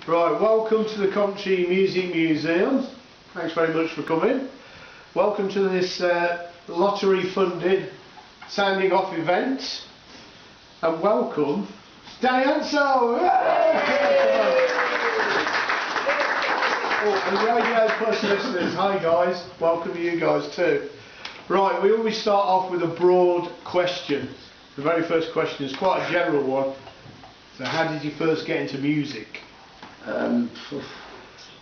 Right, welcome to the Coventry Music Museum. Thanks very much for coming. Welcome to this lottery funded sounding off event. And welcome Danny Ansell! Oh, and Radio Plus listeners, hi guys, welcome to you guys too. Right, we always start off with a broad question. The very first question is quite a general one. So how did you first get into music?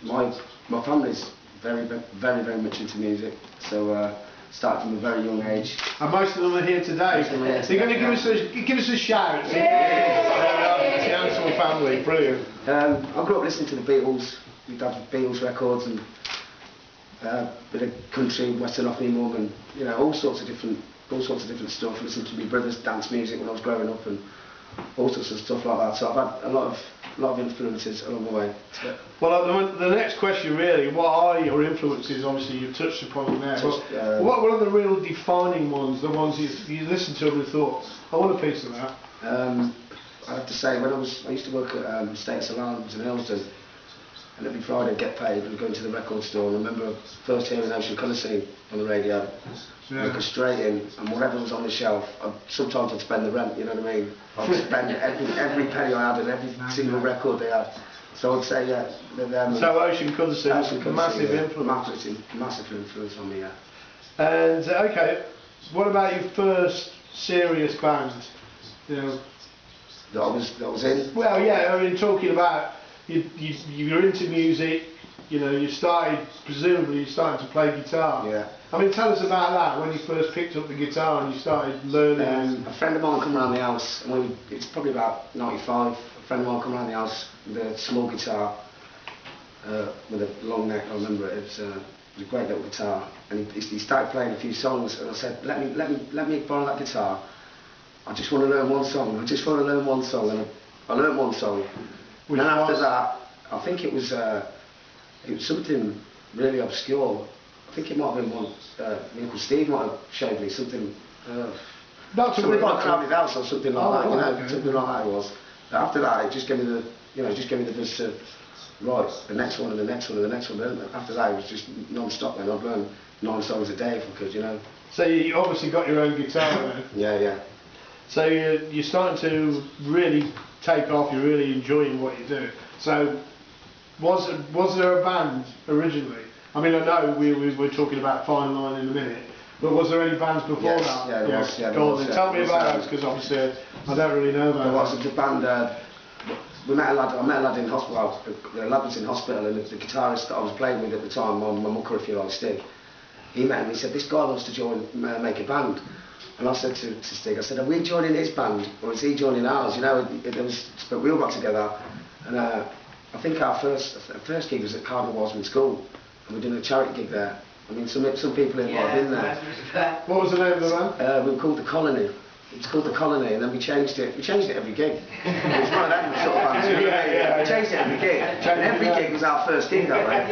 My family's very much into music, so started from a very young age. And most of them are here today. So you're going to give us a shout. The Ansell family, brilliant. I grew up listening to the Beatles. We'd have Beatles records and a bit of country, western off my mum, and all sorts of different stuff. Listened to my brother's dance music when I was growing up, and all sorts of stuff like that. So I've had a lot of influences along the way. Well, the next question really, what are your influences? Obviously you've touched upon them there. What are the real defining ones, the ones you listened to and thought, I want a piece of that? I have to say, when I used to work at State Alarms in Hillsden, and every Friday I'd get paid and go into the record store, and I remember first hearing Ocean Colour Scene on the radio. I'd go straight in, and whatever was on the shelf, sometimes I'd spend the rent, you know what I mean? I'd spend every penny I had and every single record they had. So I'd say, yeah. So Ocean Colour Scene, massive influence. Massive influence on me, yeah. And, okay, what about your first serious band? That I was in? Well, yeah, I mean, talking about, you're into music, presumably you started to play guitar. Yeah. I mean, tell us about that, when you first picked up the guitar and you started learning. A friend of mine come around the house, and it's probably about 95, a friend of mine come around the house with a small guitar, with a long neck, I remember it, it was a great little guitar, and he started playing a few songs, and I said, let me borrow that guitar, I just want to learn one song, and I learned one song. And then after that, I think it was something really obscure. I think it might have been one, Uncle Steve might have showed me something, something like Crowded House or something like that, okay. Something like that it was. But after that, it just gave me the, the buzz to write the next one and the next one and the next one. And after that, it was just non-stop. Then I'd learn 9 songs a day if I could, So you obviously got your own guitar then? Yeah. So you're starting to really take off, you're really enjoying what you do. So was there a band originally? I mean, I know we're talking about Fine Line in a minute, but was there any bands before that? Yeah, there was. Go on then, tell me about those, because obviously I don't really know about that. There was the band, I met a lad in hospital, the lad was in hospital, and the guitarist that I was playing with at the time, my mucker if you like, Stig, he met him and he said, this guy wants to join, make a band. And I said to Stig, I said, are we joining his band, or is he joining ours? But we all got together, and I think our first gig was at Cardinal Wasman School, and we did a charity gig there. I mean, some people in there. What was the name of the band? We were called The Colony. It was called The Colony, and then we changed it. We changed it every gig. It was one of them sort of bands. We changed it every gig. And every gig was our first gig that way.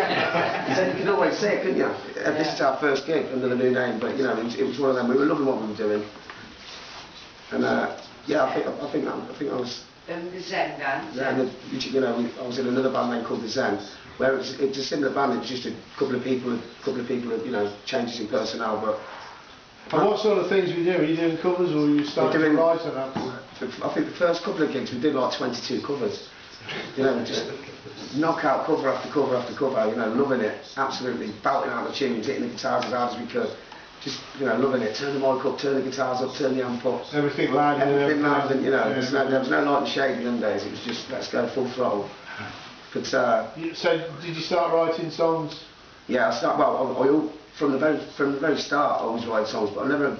You could always say it, couldn't you? This is our first gig under the new name, but it was one of them. We were loving what we were doing. And yeah, I think that was. The Zen dance. Yeah, and I was in another band then called The Zen, where it was a similar band. It was just a couple of people, changes in personnel, but. And what sort of things were you doing? Were you doing covers, or were you starting to write at that point? I think the first couple of gigs we did like 22 covers. Just knock out cover after cover after cover. Loving it, absolutely belting out the tunes, hitting the guitars as hard as we could. Just loving it. Turn the mic up, turn the guitars up, turn the amp up. Everything loud. Everything loud. And there was no light and shade in them days. It was just let's go full throttle. But so did you start writing songs? Yeah, from the very start I always write songs, but I never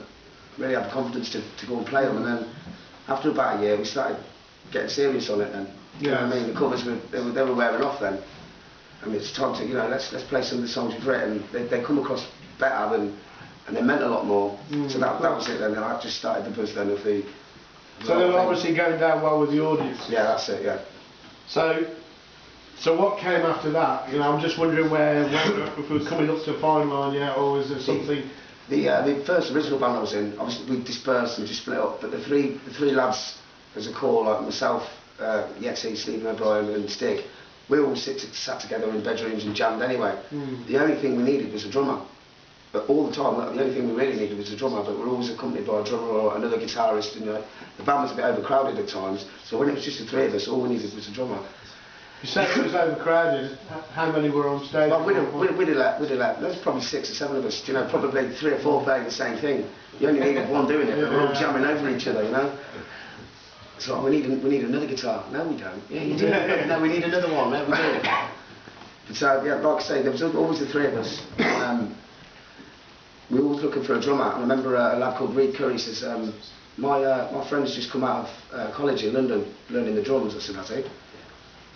really had the confidence to go and play them. And then after about a year we started getting serious on it. Then you know what I mean, the covers were wearing off then. I mean, it's time to let's play some of the songs we've written. They come across better and they meant a lot more. So that was it then. I just started the buzz then of the. So they were obviously going down well with the audience. Yeah, that's it. Yeah. So what came after that? I'm just wondering if we were coming up to Fine Line yet, or is there something? The first original band I was in, obviously we dispersed and just split up, but the three lads as a core, like myself, Yeti, Stephen O'Brien and Stig, we all sat together in bedrooms and jammed anyway. The only thing we needed was a drummer. But all the time, the only thing we really needed was a drummer, but we're always accompanied by a drummer or another guitarist, and the band was a bit overcrowded at times, so when it was just the three of us, all we needed was a drummer. You said it was overcrowded. How many were on stage? Well, we'd have let, there's probably 6 or 7 of us, probably 3 or 4 playing the same thing. You only needed one doing it, but we're all jamming over each other, So we need another guitar. No, we don't. Yeah, you do. No, we need another one. No, we do. But so, yeah, like I say, there was always the three of us. We were always looking for a drummer. And I remember a lad called Reed Curry says, my friend's just come out of college in London, learning the drums. I said, that's it.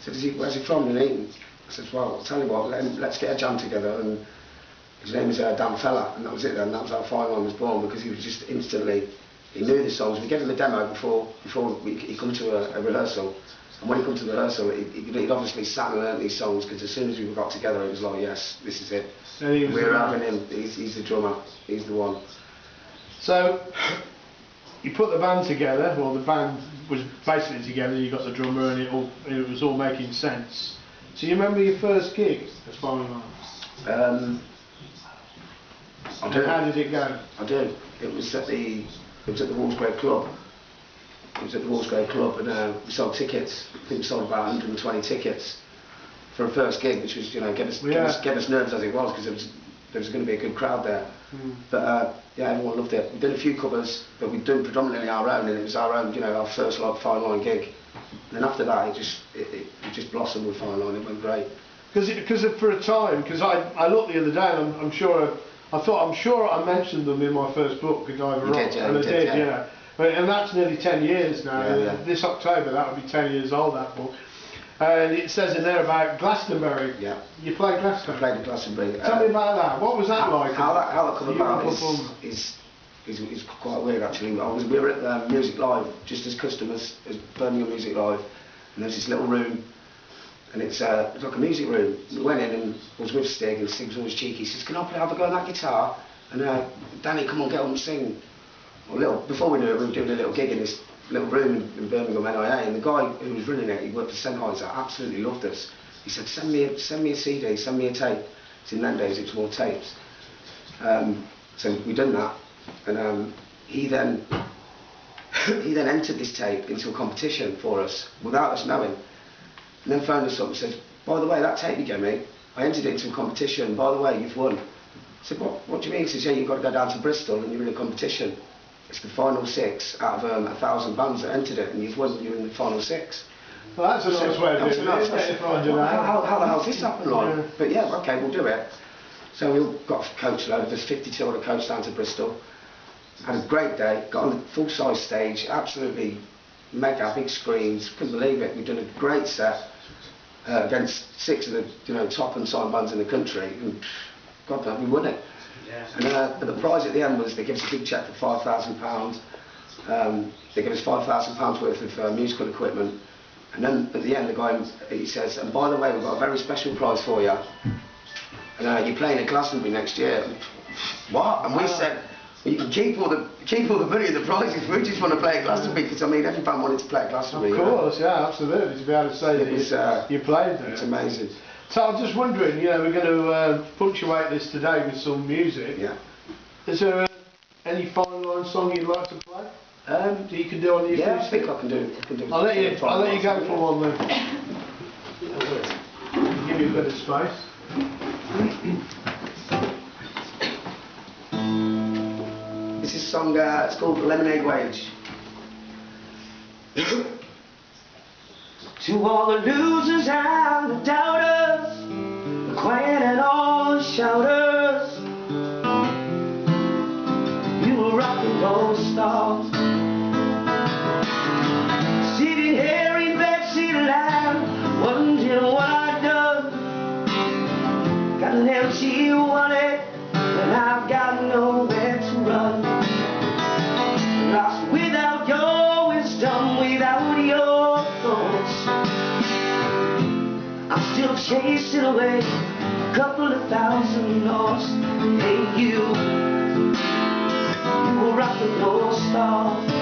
He said, where's he from? I said, well, I'll tell you what, let's get a jam together. And his name was Dan Feller, and that was it then. That was how Fine Line was born, because he was just instantly, he knew the songs. We gave him a demo before he come to a rehearsal. And when he come to the rehearsal, he'd obviously sat and learnt these songs, because as soon as we got together, it was like, yes, this is it. We're having him. He's the drummer. He's the one. So, you put the band together. Well, the band was basically together. You got the drummer, and it was all making sense. So, you remember your first gig as Fine Line? I do. How did it go? I do. It was at the Walsgrave Club. It was at the Walsgrave Club, and we sold tickets. I think we sold about 120 tickets for a first gig, which was, get us nerves as it was, because there was going to be a good crowd there. But yeah, everyone loved it. We did a few covers, but we did predominantly our own, and it was our own, our first Fine Line gig. And then after that, it just blossomed with Fine Line. It went great. Because for a time, because I looked the other day, and I'm sure I mentioned them in my first book, A Guy Rock, and I did, yeah. And that's nearly 10 years now. Yeah. This October, that would be 10 years old, that book. And it says in there about Glastonbury. Yeah. You played Glastonbury? I played at Glastonbury. Tell me about that. What was that like? How that come about is quite weird, actually. We were at Music Live, just as customers, as Birmingham Music Live, and there's this little room, and it's like a music room. We went in and I was with Stig, and Stig was always cheeky. He says, can I have a go on that guitar? And Danny, come on, get on and sing. Before we knew it, we were doing a little gig in this little room in Birmingham NIA, and the guy who was running it, he worked for Sennheiser, absolutely loved us. He said, send me a CD, send me a tape. In them days, it was more tapes. So we done that, and he then entered this tape into a competition for us without us knowing, and then phoned us up and said, by the way, that tape you gave me, I entered it into a competition, by the way, you've won. I said, what do you mean? He says, yeah, you've got to go down to Bristol and you're in a competition. It's the final 6 out of 1,000 bands that entered it, and you've won. You're in the final 6. Well, that's a nice way of doing it. How the hell's this happened, like? Yeah. But yeah, okay, we'll do it. So we got a coach load of us, 52 on a coach down to Bristol. Had a great day. Got on the full-size stage, absolutely mega big screens. Couldn't believe it. We'd done a great set against 6 of the top and signed bands in the country. And God damn, we won it. Yeah. And the prize at the end was they gave us a big cheque for £5,000. They gave us £5,000 worth of musical equipment, and then at the end the guy, he says, and by the way, we've got a very special prize for you, and you're playing at Glastonbury next year. What? And we said, well, you can keep all the money and the prizes, we just want to play at Glastonbury, because I mean every band wanted to play at Glastonbury. Of course, yeah, absolutely, to be able to say that you played there. It's amazing. So I'm just wondering, we're going to punctuate this today with some music. Yeah. Is there any Fine Line song you'd like to play? That you can do on the acoustic? Yeah, I think I can do. I'll let you go for one then. Give you a bit of space. This is a song, it's called Lemonade Wage. To all the losers and the doubters, the quiet and all the shouters, you were rock and roll stars. Sitting here in bedsit land, wondering what I've done. Got an empty wallet, and I've got nowhere to run. Lost without your wisdom, without your thoughts. I'm still chasing away a couple of thousand lost. Hey, you were rock and roll stars.